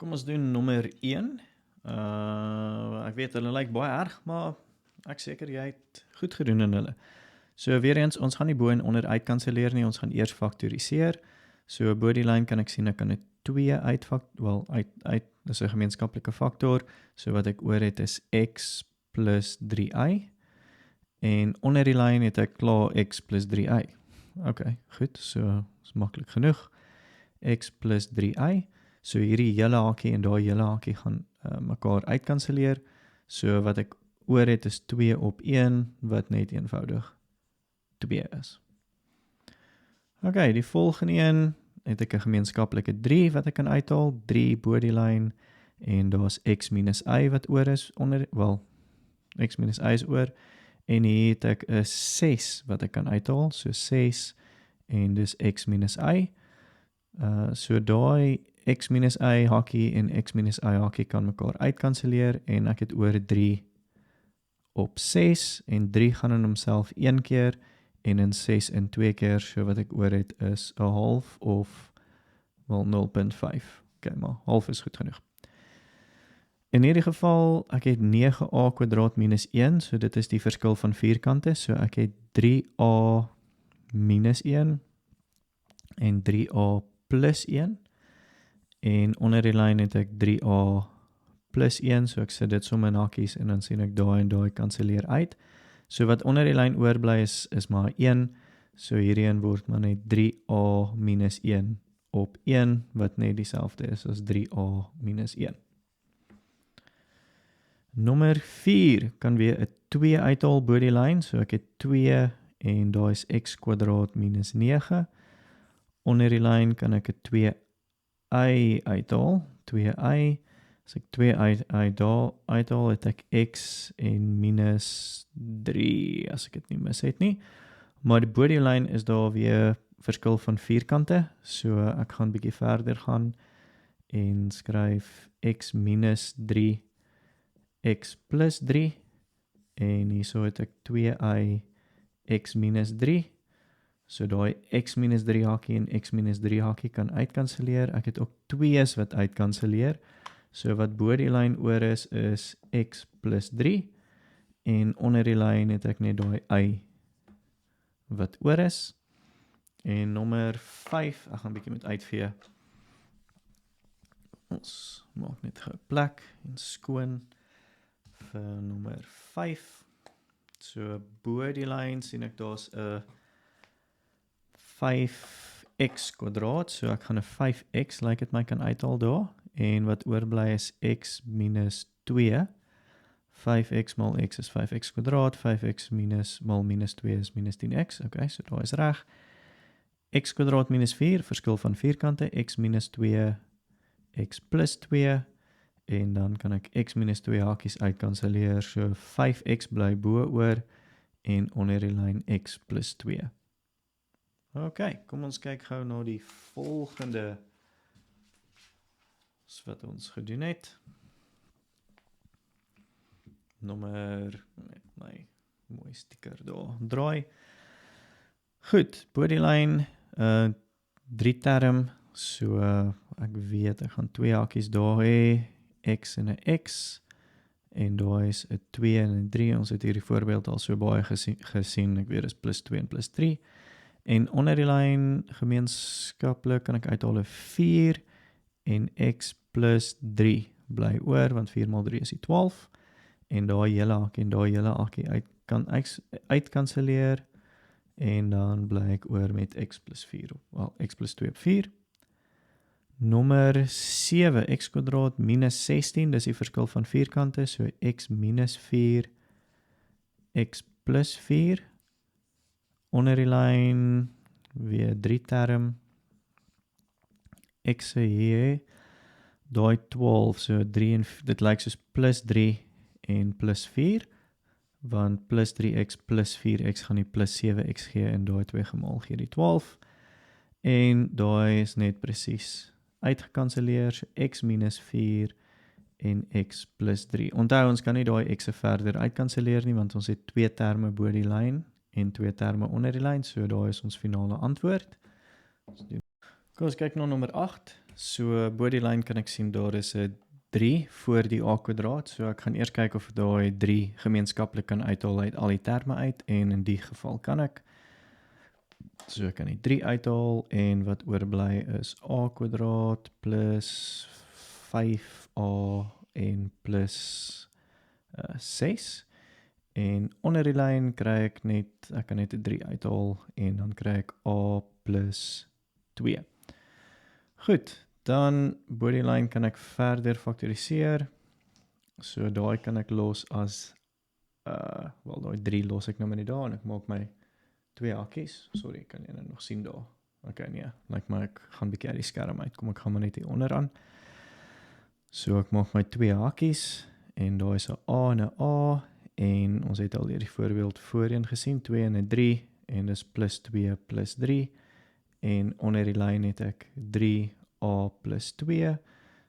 Kom ons doen nommer 1. Ek weet hulle lyk baie erg, maar ek seker jy het goed gedoen in hulle. So weer eens, ons gaan nie bo en onder uitkanselleer nie, ons gaan eers faktoriseer. So bo die lyn kan ek sien ek kan 'n 2 dis 'n gemeenskaplike faktor. So wat ek oor het is x plus 3y. En onder die lyn het ek klaar x plus 3y. Ok, goed, so is maklik genoeg. X plus 3y. So hierdie hele hakie en daai hele hakie gaan mekaar uitkanselleer. So wat ek oor het is 2 op 1, wat net eenvoudig 2 is. Ok, die volgende een het ek 'n gemeenskaplike 3 wat ek kan uithaal. 3 bo die lyn en daar is x minus y wat oor is. X minus y is oor. En hier het ek 'n 6 wat ek kan uithaal. So 6 en dis x minus y. So daai x minus y hakie en x minus y hakie kan mekaar uitkanselleer en ek het oor 3 op 6 en 3 gaan in homself 1 keer en in 6 in 2 keer, so wat ek oor het is 'n half of 0.5. Ok, maar half is goed genoeg. In hierdie geval, ek het 9a kwadraat minus 1, so dit is die verskil van vierkante, so ek het 3a minus 1 en 3a plus 1 en onder die lyn het ek 3a plus 1, so ek sit dit sommer in hakies en dan sien ek daai en daai kanselleer uit. So wat onder die lyn oorbly is maar 1, so hierdie een word maar net 3a minus 1 op 1, wat net dieselfde is as 3a minus 1. Nommer 4 kan weer 'n 2 uithaal bo die lyn, so ek het 2 en daar is x kwadraat minus 9. Onder die lyn kan ek 'n 2y uithaal, 2y. As ek 2y daar uithaal, het ek x en minus 3, as ek dit nie mis het nie. Maar bo die lyn is daar weer verskil van vierkante, so ek gaan bietjie verder gaan en skryf x minus 3, x plus 3, en hierso het ek 2y x minus 3, so daai x minus 3 hakie en x minus 3 hakie kan uitkanselleer. Ek het ook 2's wat uitkanselleer, so wat bo die lyn oor is x plus 3, en onder die lyn het ek net daai y wat oor is. En nommer 5, ek gaan bietjie met uitvee. Ons maak net gou plek en skoon vir nommer 5. So bo die lyn sien ek daar's 'n 5x kwadraat, so ek gaan 'n 5x lyk dit my kan uithaal daar, en wat oorbly is x minus 2. 5x mal x is 5x kwadraat, 5x mal minus 2 is minus 10x, ok, so daar is reg. X kwadraat minus 4, verskil van vierkante, x minus 2, x plus 2, en dan kan ek x minus 2 hakies uitkanselleer, so 5x bly bo oor, en onder die lyn x plus 2. Ok, kom ons kyk gou na die volgende wat ons gedoen het. Nommer, net my mooi sticker daar draai. Goed, bo die lyn, 3 term, so ek weet ek gaan 2 hakies daar hê, x en 'n x, en daar is 'n 2 en 'n 3, ons het hierdie voorbeeld al so baie gesien, ek weet is plus 2 en plus 3, en onder die lyn gemeenskaplik kan ek uithaal 'n 4, en x plus 3 bly oor, want 4 mal 3 is die 12, en daai hele hakie en daai hele hakie kan uitkanselleer, en dan bly ek oor met x plus 4, x plus 2 op 4. Nommer 7, x kwadraat minus 16, dis die verskil van vierkante, so x minus 4, x plus 4, onder die lyn, weer 3 term, x hier, daai 12, so 3 en dit lyk soos plus 3 en plus 4, want plus 3x plus 4x gaan die plus 7x gee, en daai 2 gemaal gee die 12, en daai is net presies uitgekanselleer, so x minus 4 en x plus 3. Onthou, ons kan nie daai x'e verder uitkanselleer nie, want ons het 2 terme bo die lyn en 2 terme onder die lyn, so daai is ons finale antwoord. Kom ons kyk na nommer 8. So bo die lyn kan ek sien daar is 'n 3 voor die a kwadraat. So ek gaan eers kyk of daai 3 gemeenskaplik kan uithaal uit al die terme uit en in die geval kan ek. So ek kan die 3 uithaal en wat oorbly is a kwadraat plus 5a en plus 6. En onder die lyn kry ek kan net 'n 3 uithaal en dan kry ek a plus 2. Goed, dan bo die lyn kan ek verder faktoriseer. So daai kan ek los as, daai 3 los ek nou maar net daar en ek maak my 2 hakkies. Sorry, kan jy nog sien daar? Okay, nee, lyk my ek gaan bietjie uit die skerm uit. Kom ek gaan maar net hier onderaan. So ek maak my 2 hakkies en daar is 'n a en 'n a en ons het al hierdie voorbeeld voorheen gesien, 2 en 'n 3 en dis plus 2 plus 3 en onder die lyn het ek 3a plus 2.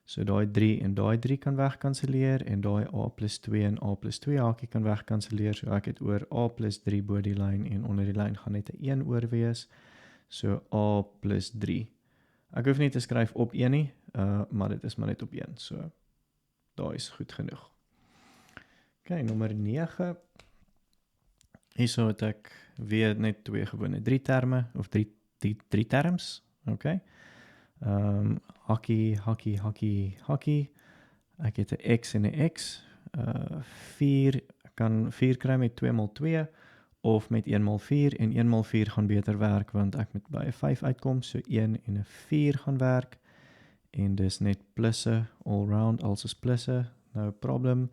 So daai 3 en daai 3 kan wegkanselleer en daai a plus 2 en a plus 2 hakie kan wegkanselleer. So ek het oor a plus 3 bo die lyn en onder die lyn gaan net 'n 1 oor wees. So a plus 3. Ek hoef nie te skryf op 1 nie, maar dit is maar net op 1. So daai is goed genoeg. Okay, nommer 9. Hierso het ek weer net 2 gewone 3 terme of 3 terms. Okay. Hakkie, hakkie, hakkie, hakkie. Ek het 'n x en 'n x. 4 kan 4 kry met 2 maal 2 of met 1 maal 4 en 1 maal 4 gaan beter werk want ek moet by 'n 5 uitkom, so 1 en 'n 4 gaan werk en dis net plusse all round, als is plusse, no problem.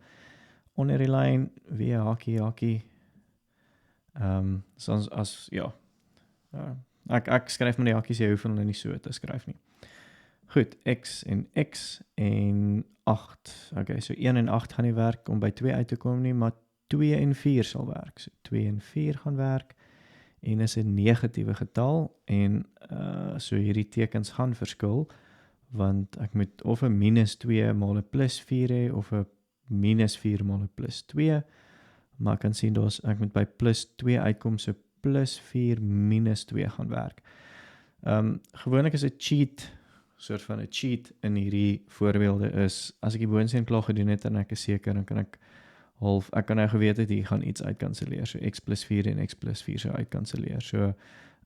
Onder die lyn weer hakkie, hakkie. So as ja. Ek skryf maar die hakkies, jy hoef hulle nie so te skryf nie. Goed, x en 8. Okay, so 1 en 8 gaan nie werk om by 2 uit te kom nie, maar 2 en 4 sal werk. So 2 en 4 gaan werk en is 'n negatiewe getal en so hierdie tekens gaan verskil want ek moet of 'n minus 2 maal 'n plus 4 hê of 'n minus 4 maal 'n plus 2. Maar ek kan sien ek moet by plus 2 uitkom, so plus 4 minus 2 gaan werk. Gewoonlik is 'n cheat, soort van 'n cheat in hierdie voorbeelde is, as ek die boonste klaar gedoen het en ek is seker, dan kan ek kan nou geweet het, hier gaan iets uitkanselleer, so x plus 4 en x plus 4 sou uitkanselleer. So,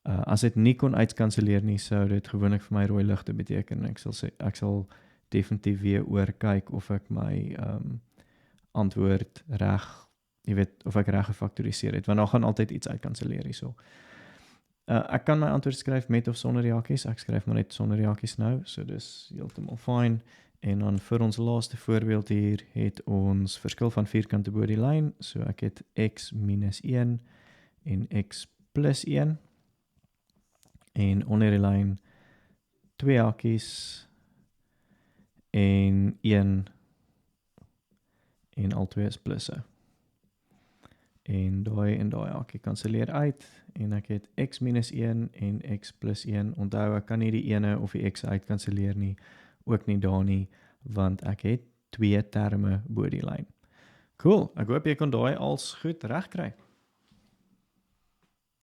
as dit nie kon uitkanselleer nie, sou dit gewoonlik vir my rooi ligte beteken. Ek sal definitief weer oor kyk of ek my antwoord reg, jy weet, of ek reg gefaktoriseer het, want dan gaan altyd iets uitkanselleer hierso. Ek kan my antwoord skryf met of sonder die hakies, ek skryf maar net sonder die hakies nou, so dis heeltemal fyn. En dan vir ons laaste voorbeeld hier het ons verskil van vierkante bo die lyn, so ek het x minus 1 en x plus 1 en onder die lyn 2 hakies en 1 en al twee is plusse. En daai hakie kanselleer uit en ek het x minus 1 en x plus 1. Onthou, ek kan nie die ene of die x uitkanselleer nie, ook nie daar nie, want ek het 2 terme bo die lyn. Cool, ek hoop jy kon daai als goed regkry.